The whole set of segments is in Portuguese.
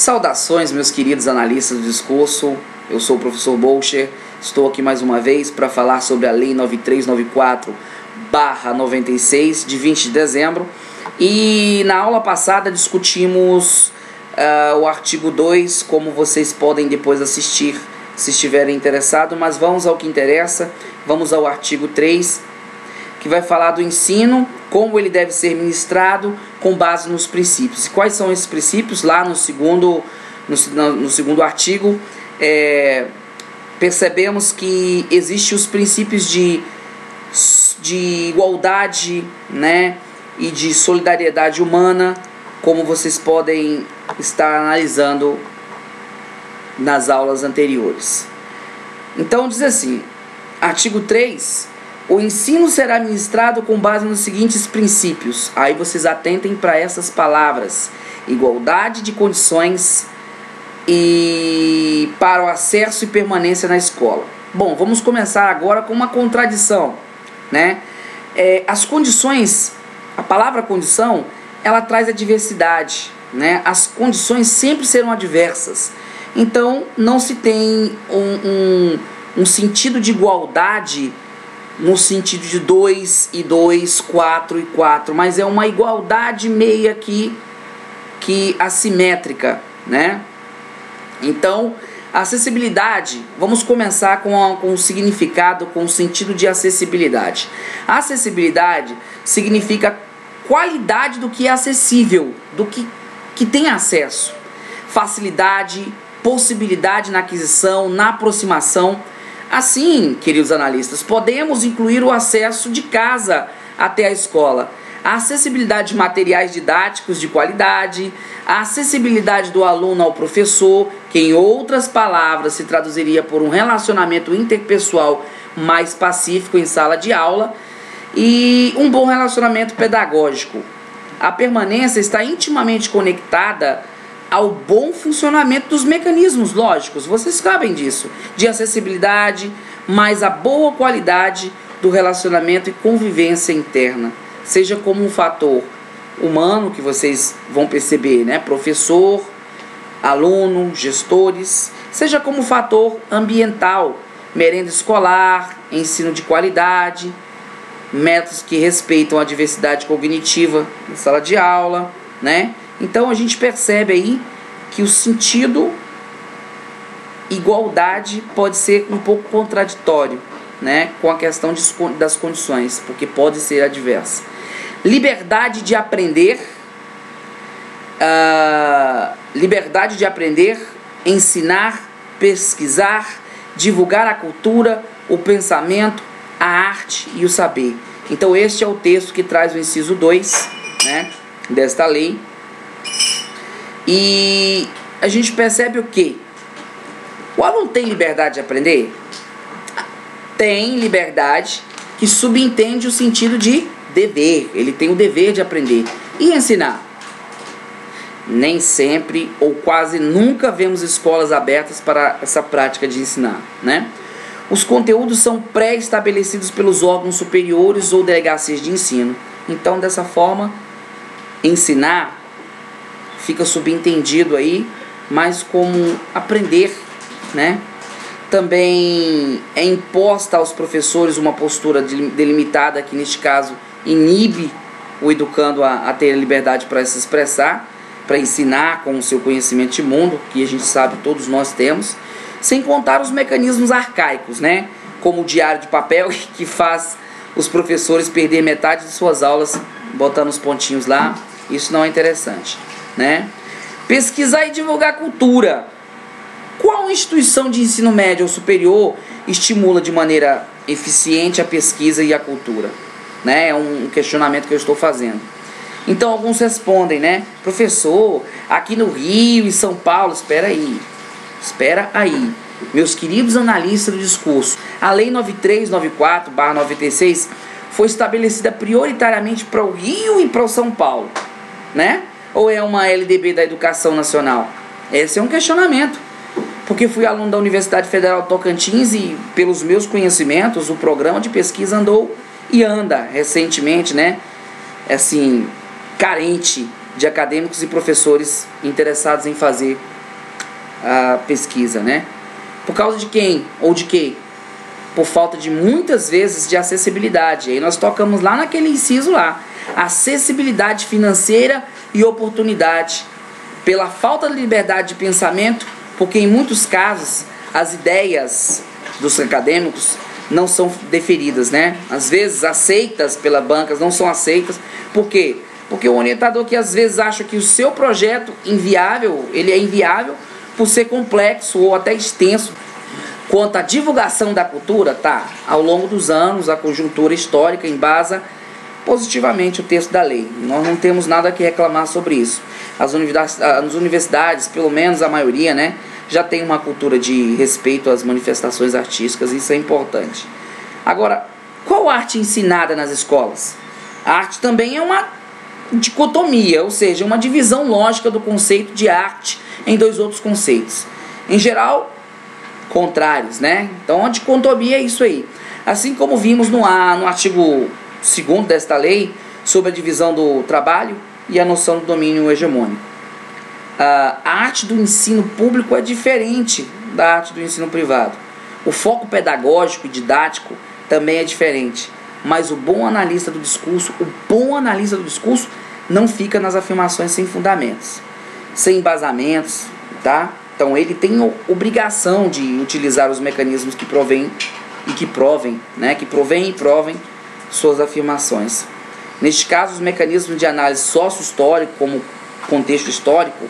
Saudações, meus queridos analistas do discurso. Eu sou o professor Bolcher. Estou aqui mais uma vez para falar sobre a Lei 9394/96 de 20 de dezembro. E na aula passada discutimos o artigo 2, como vocês podem depois assistir se estiverem interessados, mas vamos ao que interessa. Vamos ao artigo 3, que vai falar do ensino, como ele deve ser ministrado com base nos princípios. E quais são esses princípios? Lá no segundo artigo, percebemos que existem os princípios de igualdade, né, e de solidariedade humana, como vocês podem estar analisando nas aulas anteriores. Então diz assim, artigo 3, o ensino será ministrado com base nos seguintes princípios. Aí vocês atentem para essas palavras: igualdade de condições e para o acesso e permanência na escola. Bom, vamos começar agora com uma contradição, né? As condições, a palavra condição, ela traz a diversidade, né? As condições sempre serão adversas. Então não se tem um sentido de igualdade no sentido de 2 e 2, 4 e 4, mas é uma igualdade meia que assimétrica, né? Então, acessibilidade, vamos começar com o significado, com o sentido de acessibilidade. Acessibilidade significa qualidade do que é acessível, do que tem acesso. Facilidade, possibilidade na aquisição, na aproximação. Assim, queridos analistas, podemos incluir o acesso de casa até a escola, a acessibilidade de materiais didáticos de qualidade, a acessibilidade do aluno ao professor, que em outras palavras se traduziria por um relacionamento interpessoal mais pacífico em sala de aula, e um bom relacionamento pedagógico. A permanência está intimamente conectada ao bom funcionamento dos mecanismos lógicos, vocês sabem disso, de acessibilidade, mas a boa qualidade do relacionamento e convivência interna, seja como um fator humano, que vocês vão perceber, né? Professor, aluno, gestores, seja como fator ambiental, merenda escolar, ensino de qualidade, métodos que respeitam a diversidade cognitiva na sala de aula, né? Então a gente percebe aí que o sentido igualdade pode ser um pouco contraditório, né, com a questão das condições, porque pode ser adversa. Liberdade de aprender, ensinar, pesquisar, divulgar a cultura, o pensamento, a arte e o saber. Então este é o texto que traz o inciso 2, né, desta lei. E a gente percebe o quê? O aluno tem liberdade de aprender? Tem liberdade, que subentende o sentido de dever. Ele tem o dever de aprender. E ensinar? Nem sempre ou quase nunca vemos escolas abertas para essa prática de ensinar, né? Os conteúdos são pré-estabelecidos pelos órgãos superiores ou delegacias de ensino. Então, dessa forma, ensinar fica subentendido aí, mas como aprender, né? Também é imposta aos professores uma postura delimitada, que neste caso inibe o educando a ter a liberdade para se expressar, para ensinar com o seu conhecimento de mundo, que a gente sabe todos nós temos, sem contar os mecanismos arcaicos, né? Como o diário de papel, que faz os professores perder metade de suas aulas botando os pontinhos lá. Isso não é interessante, né? Pesquisar e divulgar cultura. Qual instituição de ensino médio ou superior estimula de maneira eficiente a pesquisa e a cultura? Né? É um questionamento que eu estou fazendo. Então alguns respondem, né? Professor, aqui no Rio e São Paulo, espera aí. Meus queridos analistas do discurso, a Lei 9394/96 foi estabelecida prioritariamente para o Rio e para o São Paulo, né? Ou é uma LDB da Educação Nacional? Esse é um questionamento, porque fui aluno da Universidade Federal de Tocantins e, pelos meus conhecimentos, o programa de pesquisa andou e anda recentemente, né? Assim, carente de acadêmicos e professores interessados em fazer a pesquisa, né? Por causa de quem? Ou de quê? Por falta de muitas vezes de acessibilidade. Aí nós tocamos lá naquele inciso lá. Acessibilidade financeira e oportunidade. Pela falta de liberdade de pensamento, porque em muitos casos as ideias dos acadêmicos não são deferidas, né? Às vezes aceitas pela banca, não são aceitas. Por quê? Porque o orientador que às vezes acha que o seu projeto inviável, ele é inviável por ser complexo ou até extenso. Quanto à divulgação da cultura, tá, ao longo dos anos, a conjuntura histórica embasa positivamente o texto da lei. Nós não temos nada que reclamar sobre isso. As universidades, pelo menos a maioria, né, já tem uma cultura de respeito às manifestações artísticas, isso é importante. Agora, qual arte ensinada nas escolas? A arte também é uma dicotomia, ou seja, uma divisão lógica do conceito de arte em dois outros conceitos. Em geral, contrários, né? Então a dicotomia é isso aí. Assim como vimos no artigo 2º desta lei sobre a divisão do trabalho e a noção do domínio hegemônico. A arte do ensino público é diferente da arte do ensino privado. O foco pedagógico e didático também é diferente. Mas o bom analista do discurso não fica nas afirmações sem fundamentos, sem embasamentos, tá? Então ele tem obrigação de utilizar os mecanismos que provém e que provem, né? Que provém e provem suas afirmações. Neste caso, os mecanismos de análise sócio-histórico, como contexto histórico,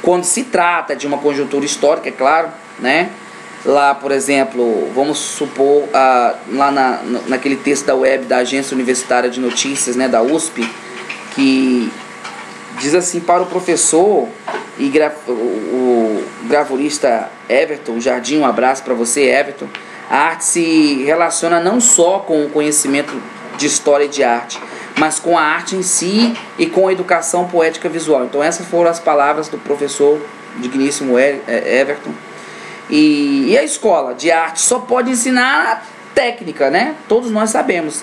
quando se trata de uma conjuntura histórica, é claro, né? Lá, por exemplo, vamos supor, lá naquele texto da web da Agência Universitária de Notícias, né, da USP, que diz assim: para o professor e o gravurista Everton Jardim, um abraço para você, Everton, a arte se relaciona não só com o conhecimento de história e de arte, mas com a arte em si e com a educação poética visual. Então essas foram as palavras do professor digníssimo Everton. E a escola de arte só pode ensinar a técnica, né? Todos nós sabemos.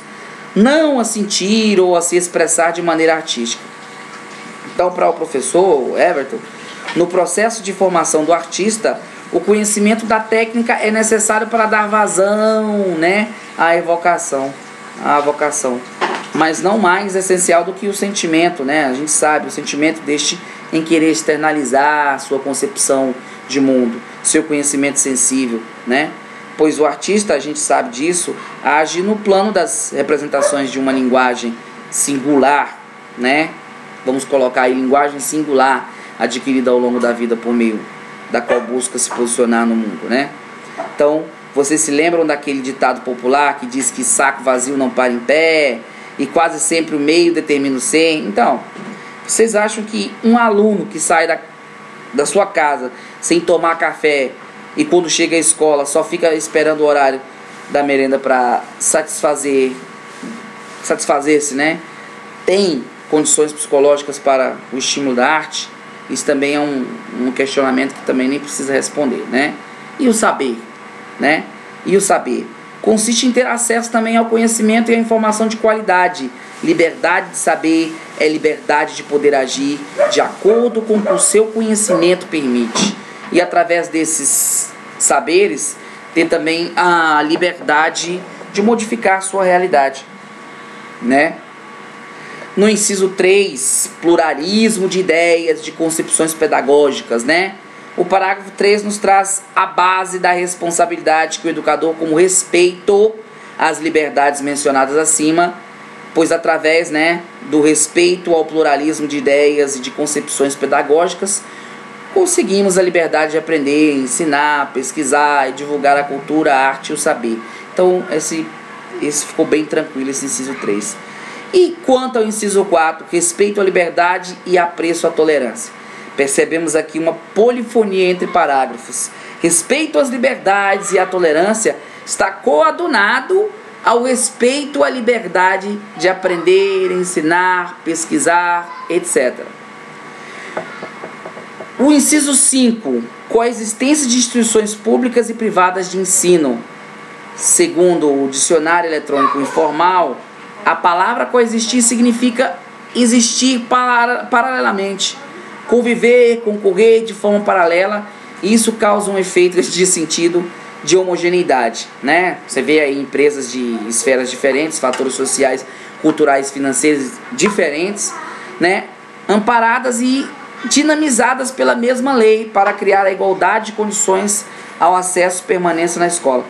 Não a sentir ou a se expressar de maneira artística. Então, para o professor Everton, no processo de formação do artista, o conhecimento da técnica é necessário para dar vazão, né, à vocação, mas não mais essencial do que o sentimento, né? A gente sabe, o sentimento deste em querer externalizar sua concepção de mundo, seu conhecimento sensível, né? Pois o artista, a gente sabe disso, age no plano das representações de uma linguagem singular, né? Vamos colocar aí linguagem singular, adquirida ao longo da vida por meio da qual busca se posicionar no mundo, né? Então, vocês se lembram daquele ditado popular que diz que saco vazio não para em pé e quase sempre o meio determina o sem? Então, vocês acham que um aluno que sai da sua casa sem tomar café e quando chega à escola só fica esperando o horário da merenda para satisfazer-se, né? Tem condições psicológicas para o estímulo da arte? Isso também é um questionamento que também nem precisa responder, né? E o saber, né? E o saber consiste em ter acesso também ao conhecimento e à informação de qualidade. Liberdade de saber é liberdade de poder agir de acordo com o que o seu conhecimento permite. E através desses saberes, ter também a liberdade de modificar a sua realidade, né? No inciso 3, pluralismo de ideias, de concepções pedagógicas, né? O parágrafo 3 nos traz a base da responsabilidade que o educador, como respeito às liberdades mencionadas acima, pois através, né, do respeito ao pluralismo de ideias e de concepções pedagógicas, conseguimos a liberdade de aprender, ensinar, pesquisar e divulgar a cultura, a arte e o saber. Então, esse ficou bem tranquilo, esse inciso 3. E quanto ao inciso 4, respeito à liberdade e apreço à tolerância. Percebemos aqui uma polifonia entre parágrafos. Respeito às liberdades e à tolerância está coadunado ao respeito à liberdade de aprender, ensinar, pesquisar, etc. O inciso 5, coexistência de instituições públicas e privadas de ensino. Segundo o dicionário eletrônico informal, a palavra coexistir significa existir paralelamente, conviver, concorrer de forma paralela e isso causa um efeito de sentido de homogeneidade, né? Você vê aí empresas de esferas diferentes, fatores sociais, culturais, financeiros diferentes, né? Amparadas e dinamizadas pela mesma lei para criar a igualdade de condições ao acesso e permanência na escola.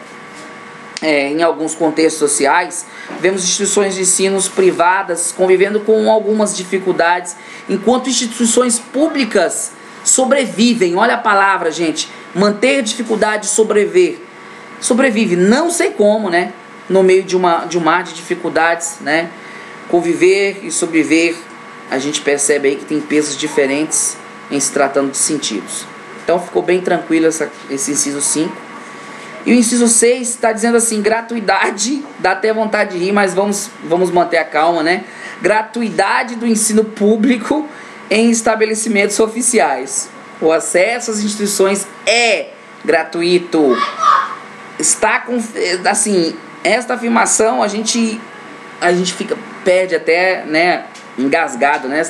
Em alguns contextos sociais, vemos instituições de ensino privadas convivendo com algumas dificuldades, enquanto instituições públicas sobrevivem. Olha a palavra, gente, manter dificuldade de sobreviver. Sobrevive, não sei como, né? No meio de um mar de dificuldades, né? Conviver e sobreviver, a gente percebe aí que tem pesos diferentes em se tratando de sentidos. Então ficou bem tranquilo esse inciso 5. E o inciso 6 está dizendo assim, gratuidade, dá até vontade de rir, mas vamos manter a calma, né? Gratuidade do ensino público em estabelecimentos oficiais. O acesso às instituições é gratuito. Está com, assim, esta afirmação a gente perde até, né, engasgado, né,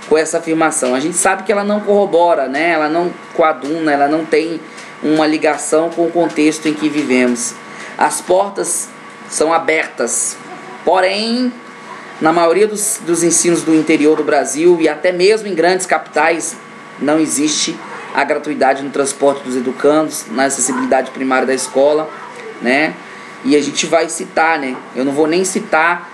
com essa afirmação. A gente sabe que ela não corrobora, né? Ela não coaduna, ela não tem uma ligação com o contexto em que vivemos. As portas são abertas, porém, na maioria dos ensinos do interior do Brasil e até mesmo em grandes capitais, não existe a gratuidade no transporte dos educandos, na acessibilidade primária da escola, né? E a gente vai citar, né? Eu não vou nem citar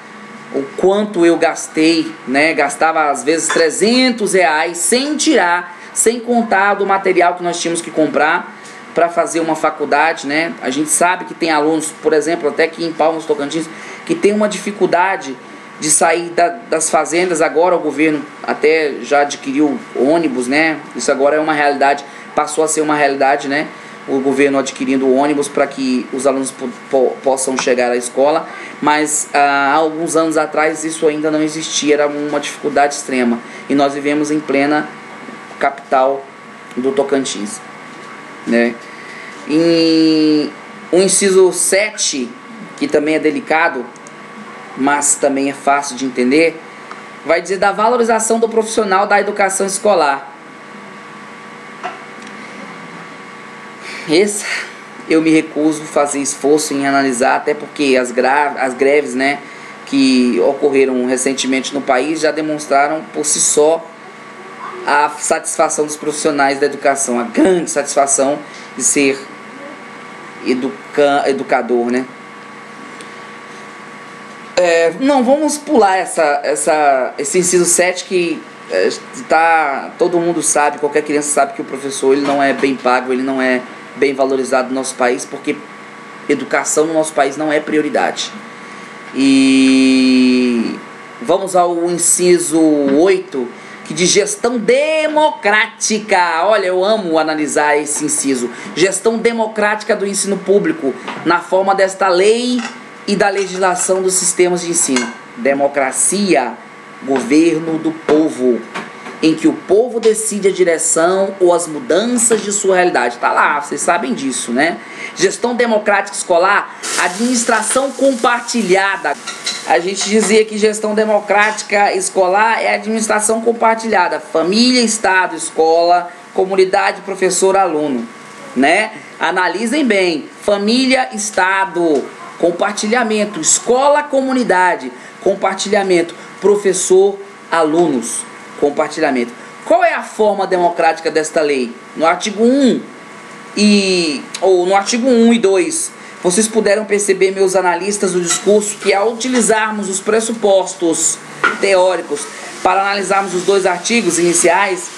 o quanto eu gastei, né? Gastava às vezes R$300 sem contar do material que nós tínhamos que comprar para fazer uma faculdade, né? A gente sabe que tem alunos, por exemplo, até aqui em Palmas, Tocantins, que tem uma dificuldade de sair das fazendas. Agora o governo até já adquiriu ônibus, né? Isso agora é uma realidade, passou a ser uma realidade, né? O governo adquirindo ônibus para que os alunos possam chegar à escola, mas há alguns anos atrás isso ainda não existia, era uma dificuldade extrema, e nós vivemos em plena capital do Tocantins, né? E o inciso 7, que também é delicado, mas também é fácil de entender, vai dizer da valorização do profissional da educação escolar. Esse eu me recuso a fazer esforço em analisar, até porque as greves, né, que ocorreram recentemente no país já demonstraram por si só a satisfação dos profissionais da educação, a grande satisfação de ser educador, né? Não, vamos pular esse inciso 7 que todo mundo sabe, qualquer criança sabe que o professor ele não é bem pago, ele não é bem valorizado no nosso país, porque educação no nosso país não é prioridade. E vamos ao inciso 8, que de gestão democrática. Olha, eu amo analisar esse inciso. Gestão democrática do ensino público, na forma desta lei e da legislação dos sistemas de ensino. Democracia, governo do povo, em que o povo decide a direção ou as mudanças de sua realidade. Tá lá, vocês sabem disso, né? Gestão democrática escolar, administração compartilhada. A gente dizia que gestão democrática escolar é administração compartilhada. Família, Estado, escola, comunidade, professor, aluno, né? Analisem bem. Família, Estado, compartilhamento. Escola, comunidade, compartilhamento. Professor, alunos, compartilhamento. Qual é a forma democrática desta lei? No artigo 1 e 2, vocês puderam perceber, meus analistas do discurso, que ao utilizarmos os pressupostos teóricos para analisarmos os dois artigos iniciais,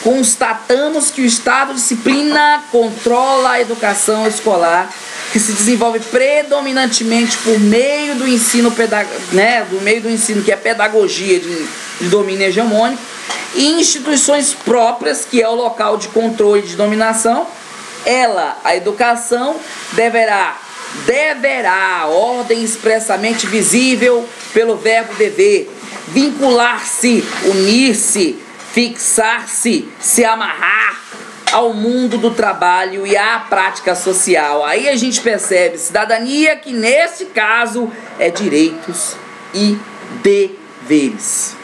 constatamos que o Estado disciplina, controla a educação escolar, que se desenvolve predominantemente por meio do ensino, que é pedagogia de domínio hegemônico, e instituições próprias, que é o local de controle de dominação. A educação, deverá, ordem expressamente visível pelo verbo dever, vincular-se, unir-se, fixar-se, se amarrar ao mundo do trabalho e à prática social. Aí a gente percebe cidadania, que nesse caso é direitos e deveres.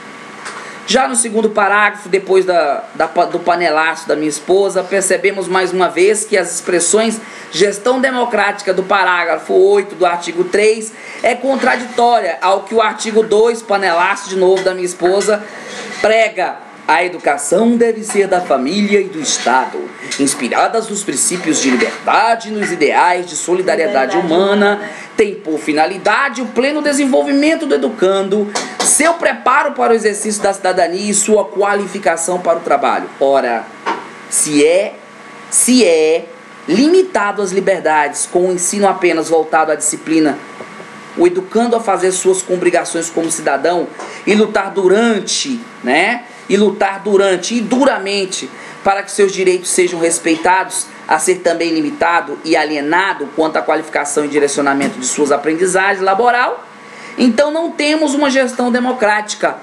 Já no segundo parágrafo, depois do panelaço da minha esposa, percebemos mais uma vez que as expressões gestão democrática do parágrafo 8 do artigo 3 é contraditória ao que o artigo 2, panelaço de novo da minha esposa, prega. A educação deve ser da família e do Estado, inspiradas nos princípios de liberdade e nos ideais de solidariedade humana, tem por finalidade o pleno desenvolvimento do educando, seu preparo para o exercício da cidadania e sua qualificação para o trabalho. Ora, se é limitado às liberdades com o ensino apenas voltado à disciplina, o educando a fazer suas obrigações como cidadão e lutar durante e duramente para que seus direitos sejam respeitados, a ser também limitado e alienado quanto à qualificação e direcionamento de suas aprendizagens laboral, então não temos uma gestão democrática,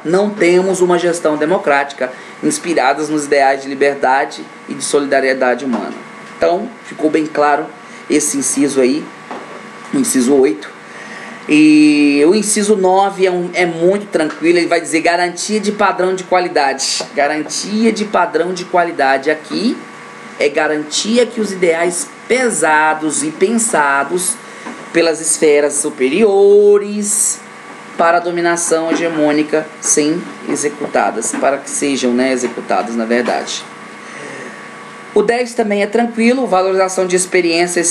inspiradas nos ideais de liberdade e de solidariedade humana. Então, ficou bem claro esse inciso aí, o inciso 8. E o inciso 9 é muito tranquilo, ele vai dizer garantia de padrão de qualidade. Garantia de padrão de qualidade aqui é garantia que os ideais pesados e pensados pelas esferas superiores para a dominação hegemônica sem executadas, para que sejam executadas na verdade. O 10 também é tranquilo, valorização de experiência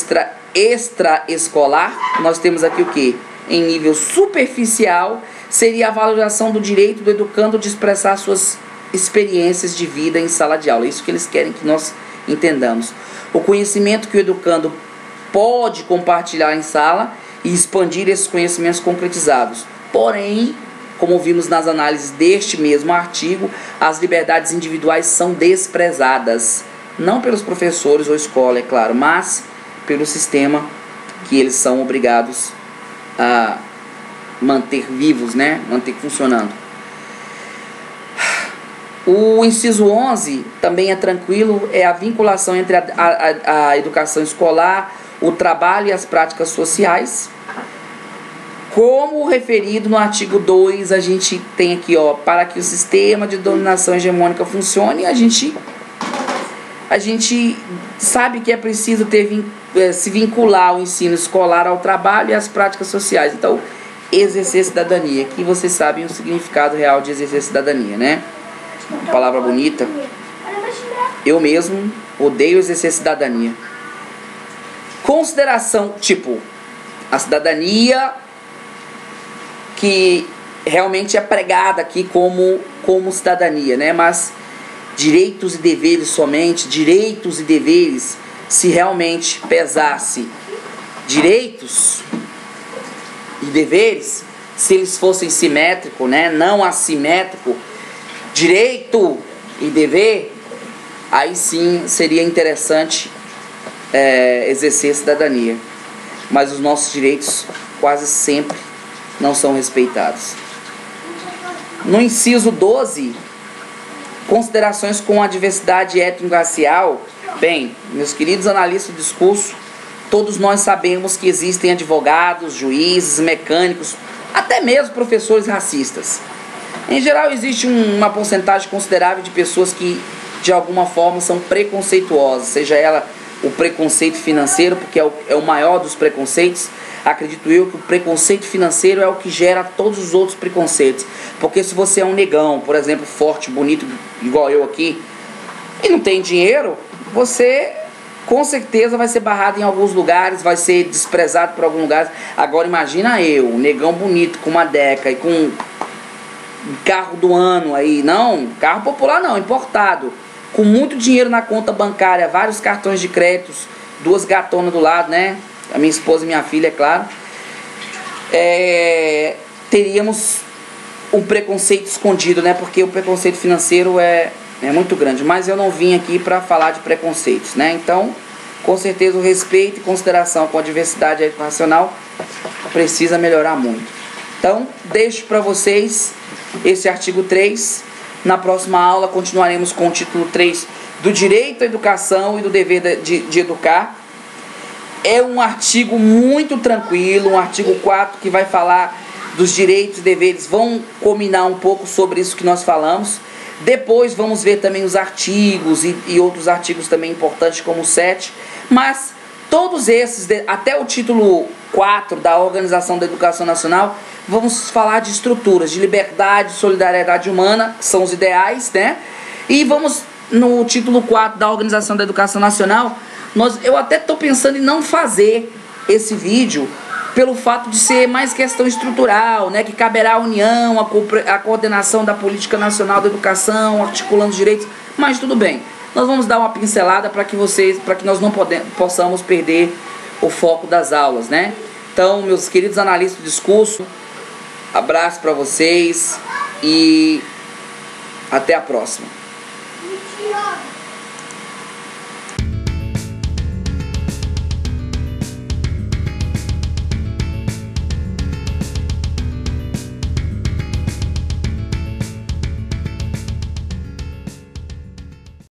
extraescolar. Nós temos aqui o que? Em nível superficial, seria a valorização do direito do educando de expressar suas experiências de vida em sala de aula. É isso que eles querem que nós entendamos. O conhecimento que o educando pode compartilhar em sala e expandir esses conhecimentos concretizados. Porém, como vimos nas análises deste mesmo artigo, as liberdades individuais são desprezadas. Não pelos professores ou escola, é claro, mas pelo sistema que eles são obrigados a manter vivos, manter funcionando. O inciso 11 também é tranquilo, é a vinculação entre a educação escolar, o trabalho e as práticas sociais. Como referido no artigo 2, a gente tem aqui, para que o sistema de dominação hegemônica funcione, a gente sabe que é preciso se vincular o ensino escolar ao trabalho e às práticas sociais. Então, exercer cidadania, que vocês sabem o significado real de exercer cidadania, Palavra bonita. Eu mesmo odeio exercer cidadania. Consideração, a cidadania que realmente é pregada aqui como cidadania, Mas direitos e deveres somente, direitos e deveres, se realmente pesasse direitos e deveres, se eles fossem simétricos, não assimétrico, direito e dever, aí sim seria interessante exercer cidadania. Mas os nossos direitos quase sempre não são respeitados. No inciso 12, considerações com a diversidade étnico-racial. Bem, meus queridos analistas do discurso, todos nós sabemos que existem advogados, juízes, mecânicos, até mesmo professores racistas. Em geral, existe uma porcentagem considerável de pessoas que, de alguma forma, são preconceituosas, seja ela o preconceito financeiro, porque é o maior dos preconceitos. Acredito eu que o preconceito financeiro é o que gera todos os outros preconceitos. Porque se você é um negão, por exemplo, forte, bonito, igual eu aqui, e não tem dinheiro, você com certeza vai ser barrado em alguns lugares, vai ser desprezado por alguns lugares. Agora imagina eu, um negão bonito, com uma Deca e com um carro do ano aí, não, carro popular não, importado, com muito dinheiro na conta bancária, vários cartões de créditos, 2 gatonas do lado, a minha esposa e minha filha, é claro, teríamos um preconceito escondido, porque o preconceito financeiro é muito grande. Mas eu não vim aqui para falar de preconceitos, Então, com certeza o respeito e consideração com a diversidade educacional precisa melhorar muito. Então, deixo para vocês esse artigo 3. Na próxima aula continuaremos com o título 3 do direito à educação e do dever de educar. É um artigo muito tranquilo, um artigo 4 que vai falar dos direitos e deveres vão combinar um pouco sobre isso que nós falamos. Depois vamos ver também os artigos e outros artigos também importantes como o 7. Mas todos esses, até o título 4 da Organização da Educação Nacional, vamos falar de estruturas, de liberdade, solidariedade humana, que são os ideais, né? E vamos, no título 4 da Organização da Educação Nacional, eu até estou pensando em não fazer esse vídeo pelo fato de ser mais questão estrutural, né? Que caberá à União, a coordenação da Política Nacional da Educação, articulando os direitos, mas tudo bem. Nós vamos dar uma pincelada para que nós não possamos perder o foco das aulas, né? Então, meus queridos analistas do discurso, abraço para vocês e até a próxima.